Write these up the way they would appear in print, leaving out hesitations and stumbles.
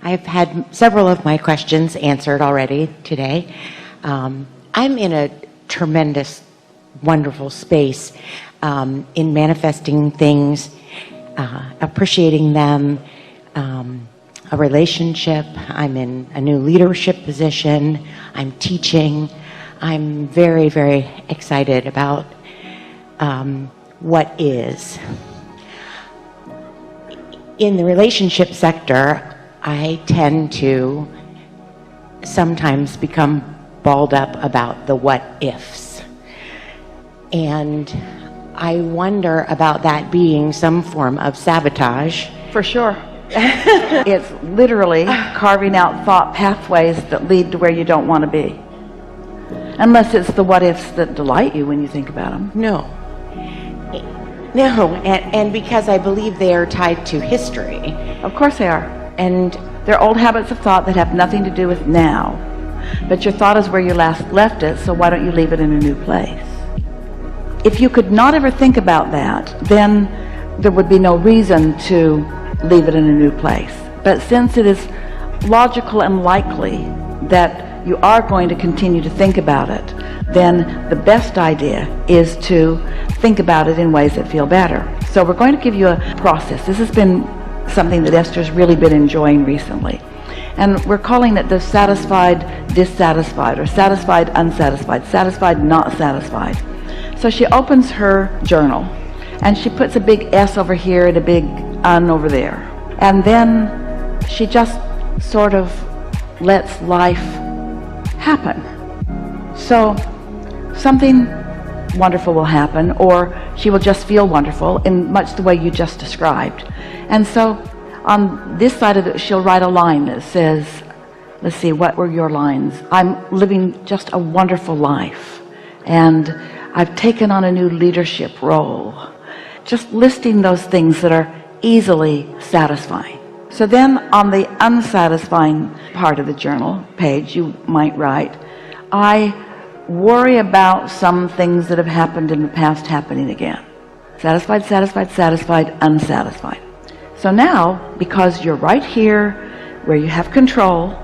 I've had several of my questions answered already today. I'm in a tremendous, wonderful space in manifesting things, appreciating them, a relationship. I'm in a new leadership position. I'm teaching. I'm very, very excited about what is. In the relationship sector, I tend to sometimes become balled up about the what ifs. And I wonder about that being some form of sabotage. For sure. It's literally carving out thought pathways that lead to where you don't want to be. Unless it's the what ifs that delight you when you think about them. No, and because I believe they are tied to history. Of course they are. And they're old habits of thought that have nothing to do with now. But your thought is where you last left it, so why don't you leave it in a new place? If you could not ever think about that, then there would be no reason to leave it in a new place. But since it is logical and likely that you are going to continue to think about it, then the best idea is to think about it in ways that feel better. So we're going to give you a process. This has been something that Esther's really been enjoying recently. And we're calling it the satisfied, dissatisfied, or satisfied, unsatisfied, satisfied, not satisfied. So she opens her journal and she puts a big S over here and a big un over there. And then she just sort of lets life happen. So something wonderful will happen, or she will just feel wonderful in much the way you just described. And so on this side of it, she'll write a line that says, let's see, what were your lines? I'm living just a wonderful life, and I've taken on a new leadership role. Just listing those things that are easily satisfying. So then on the unsatisfying part of the journal page, you might write, I worry about some things that have happened in the past happening again. Satisfied, satisfied, satisfied, unsatisfied. So now, because you're right here where you have control,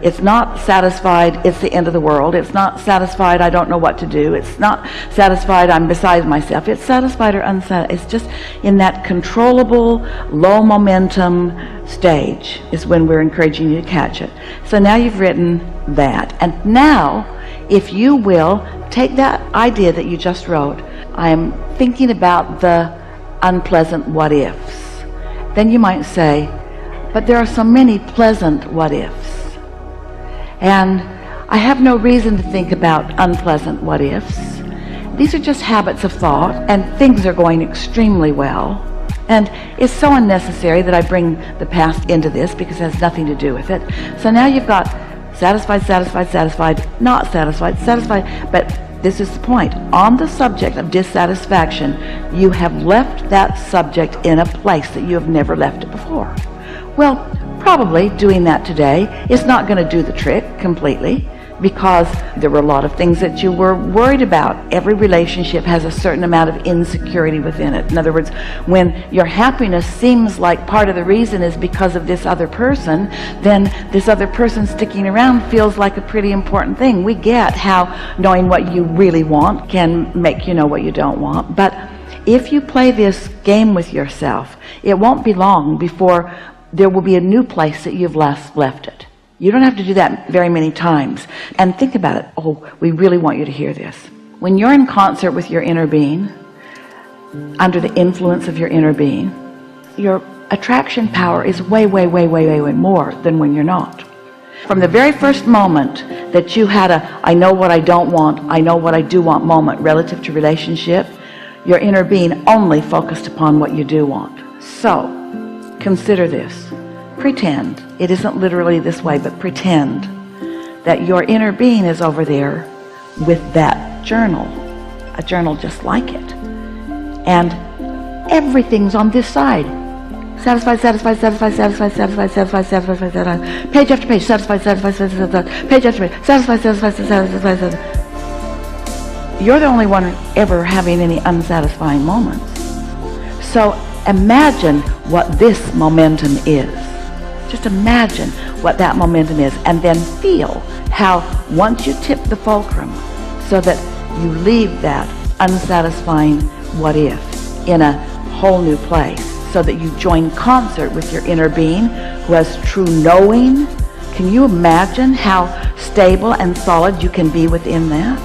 it's not satisfied, it's the end of the world. It's not satisfied, I don't know what to do. It's not satisfied, I'm beside myself. It's satisfied or unsatisfied. It's just in that controllable, low momentum stage is when we're encouraging you to catch it. So now you've written that. And now, if you will, take that idea that you just wrote, I am thinking about the unpleasant what ifs. Then you might say, but there are so many pleasant what ifs. And I have no reason to think about unpleasant what ifs. These are just habits of thought, and things are going extremely well. And it's so unnecessary that I bring the past into this because it has nothing to do with it. So now you've got satisfied, satisfied, satisfied, not satisfied, satisfied. But this is the point. On the subject of dissatisfaction, you have left that subject in a place that you have never left it before. Well, probably doing that today is not going to do the trick completely, because there were a lot of things that you were worried about. Every relationship has a certain amount of insecurity within it. In other words, when your happiness seems like part of the reason is because of this other person, then this other person sticking around feels like a pretty important thing. We get how knowing what you really want can make you know what you don't want. But if you play this game with yourself, it won't be long before there will be a new place that you've left it. You don't have to do that very many times. And think about it. Oh, we really want you to hear this. When you're in concert with your inner being, under the influence of your inner being, your attraction power is way, way, way, way, way, way more than when you're not. From the very first moment that you had a I know what I don't want, I know what I do want moment relative to relationship, your inner being only focused upon what you do want. So, consider this. Pretend, it isn't literally this way, but pretend that your inner being is over there with that journal, a journal just like it. And everything's on this side. Satisfied, satisfied, satisfied, satisfied, satisfied, satisfied, satisfied, satisfied, page after page, satisfied, satisfied, satisfied, page after page, satisfied, satisfied, satisfied, satisfied. You're the only one ever having any unsatisfying moments. So imagine what this momentum is. Just imagine what that momentum is, and then feel how once you tip the fulcrum so that you leave that unsatisfying what if in a whole new place, so that you join concert with your inner being who has true knowing. Can you imagine how stable and solid you can be within that?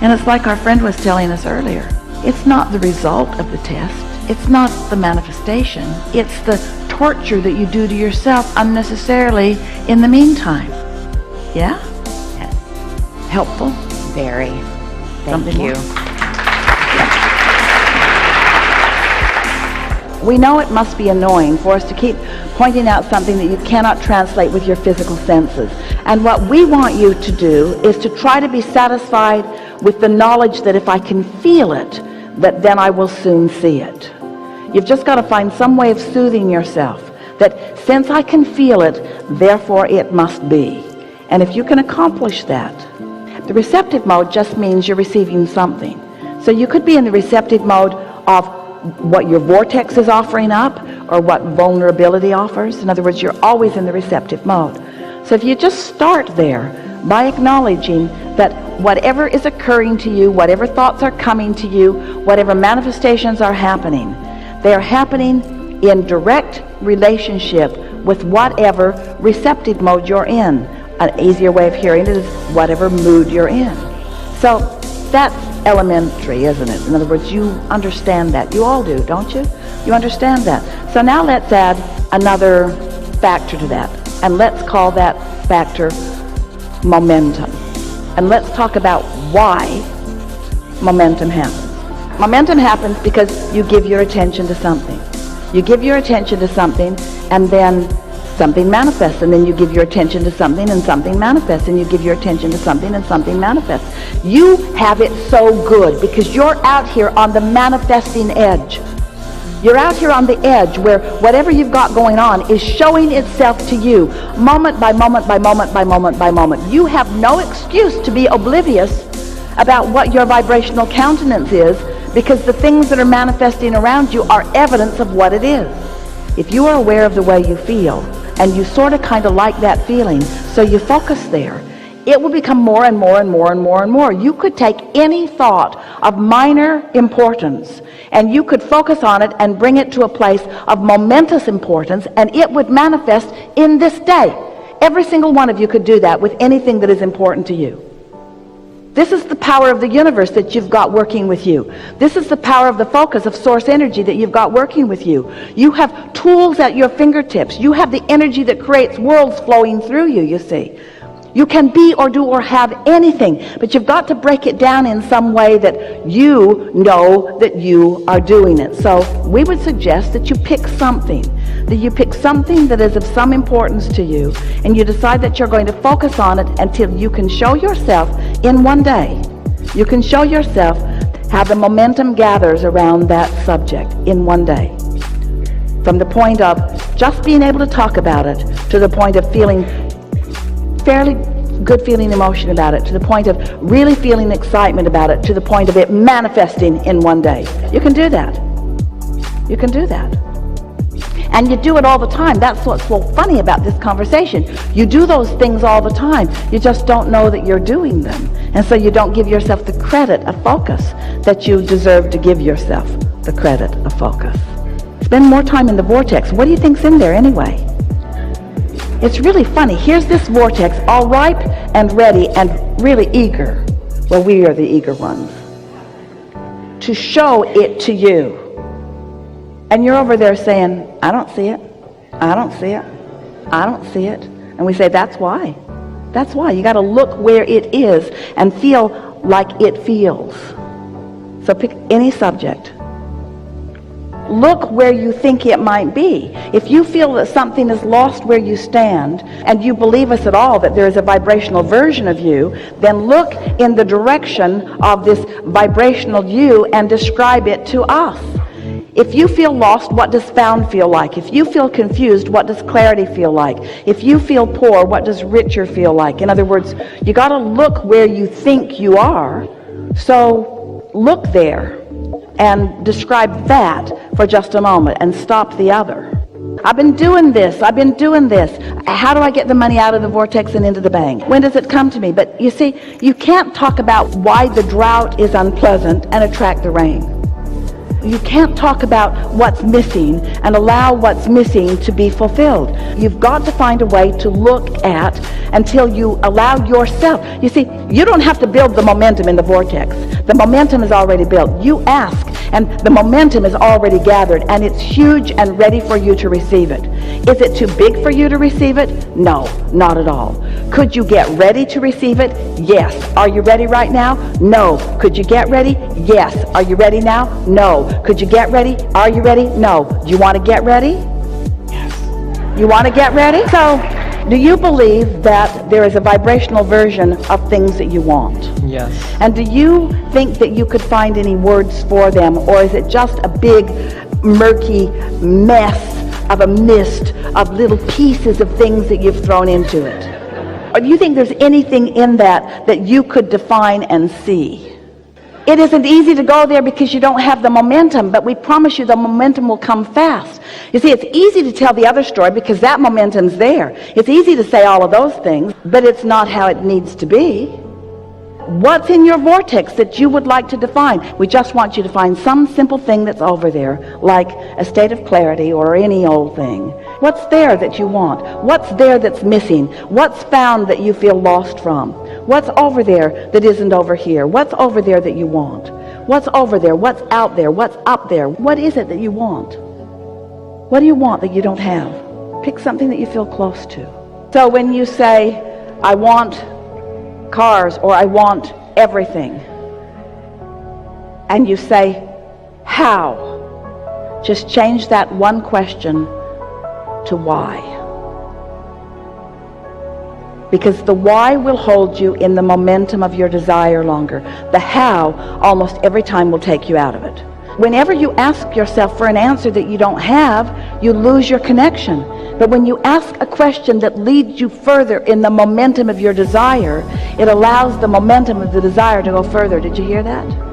And it's like our friend was telling us earlier, it's not the result of the test, it's not the manifestation, it's the torture that you do to yourself unnecessarily in the meantime. Yeah? Yes. Helpful? Very. Thank Something you. more? We know it must be annoying for us to keep pointing out something that you cannot translate with your physical senses. And what we want you to do is to try to be satisfied with the knowledge that if I can feel it, that then I will soon see it. You've just got to find some way of soothing yourself, that since I can feel it, therefore it must be. And if you can accomplish that, the receptive mode just means you're receiving something. So you could be in the receptive mode of what your vortex is offering up or what vulnerability offers. In other words, you're always in the receptive mode. So if you just start there by acknowledging that whatever is occurring to you, whatever thoughts are coming to you, whatever manifestations are happening, they are happening in direct relationship with whatever receptive mode you're in. An easier way of hearing it is whatever mood you're in. So that's elementary, isn't it? In other words, you understand that. You all do, don't you? You understand that. So now let's add another factor to that. And let's call that factor momentum. And let's talk about why momentum happens. Momentum happens because you give your attention to something. You give your attention to something, and then something manifests, and then you give your attention to something and something manifests, and you give your attention to something and something manifests. You have it so good because you're out here on the manifesting edge. You're out here on the edge where whatever you've got going on is showing itself to you moment by moment by moment by moment by moment. You have no excuse to be oblivious about what your vibrational countenance is, because the things that are manifesting around you are evidence of what it is. If you are aware of the way you feel, and you sort of kind of like that feeling, so you focus there, it will become more and more and more and more and more. You could take any thought of minor importance, and you could focus on it and bring it to a place of momentous importance, and it would manifest in this day. Every single one of you could do that with anything that is important to you. This is the power of the universe that you've got working with you. This is the power of the focus of source energy that you've got working with you. You have tools at your fingertips. You have the energy that creates worlds flowing through you, you see. You can be or do or have anything, but you've got to break it down in some way that you know that you are doing it. So we would suggest that you pick something, that is of some importance to you, and you decide that you're going to focus on it until you can show yourself in one day. You can show yourself how the momentum gathers around that subject in one day. From the point of just being able to talk about it to the point of feeling fairly good feeling emotion about it, to the point of really feeling excitement about it, to the point of it manifesting in one day. You can do that. You can do that. And you do it all the time. That's what's so funny about this conversation. You do those things all the time. You just don't know that you're doing them. And so you don't give yourself the credit of focus that you deserve to give yourself the credit of focus. Spend more time in the vortex. What do you think's in there anyway? It's really funny. Here's this vortex, all ripe and ready and really eager. Well, we are the eager ones. To show it to you. And you're over there saying, I don't see it. I don't see it. I don't see it. And we say, that's why. That's why. You got to look where it is and feel like it feels. So pick any subject. Look where you think it might be. If you feel that something is lost where you stand, and you believe us at all that there is a vibrational version of you, then look in the direction of this vibrational you and describe it to us. If you feel lost, what does found feel like? If you feel confused, what does clarity feel like? If you feel poor, what does richer feel like? In other words, you got to look where you think you are. So look there and describe that for just a moment and stop the other. I've been doing this. How do I get the money out of the vortex and into the bank? When does it come to me? But you see, you can't talk about why the drought is unpleasant and attract the rain. You can't talk about what's missing and allow what's missing to be fulfilled. You've got to find a way to look at until you allow yourself. You see, you don't have to build the momentum in the vortex. The momentum is already built. You ask, and the momentum is already gathered, and it's huge and ready for you to receive it. Is it too big for you to receive it? No, not at all. Could you get ready to receive it? Yes. Are you ready right now? No. Could you get ready? Yes. Are you ready now? No. Could you get ready? Are you ready? No. Do you want to get ready? Yes. You want to get ready? So, do you believe that there is a vibrational version of things that you want? Yes. And do you think that you could find any words for them, or is it just a big, murky mess of a mist of little pieces of things that you've thrown into it? Or do you think there's anything in that that you could define and see? It isn't easy to go there because you don't have the momentum, but we promise you the momentum will come fast. You see, it's easy to tell the other story because that momentum's there. It's easy to say all of those things, but it's not how it needs to be. What's in your vortex that you would like to define? We just want you to find some simple thing that's over there, like a state of clarity or any old thing. What's there that you want? What's there that's missing? What's found that you feel lost from? What's over there that isn't over here? What's over there that you want? What's over there? What's out there? What's up there? What is it that you want? What do you want that you don't have? Pick something that you feel close to. So when you say, I want cars, or I want everything, and you say, how? Just change that one question to why. Because the why will hold you in the momentum of your desire longer. The how almost every time will take you out of it. Whenever you ask yourself for an answer that you don't have, you lose your connection. But when you ask a question that leads you further in the momentum of your desire, it allows the momentum of the desire to go further. Did you hear that?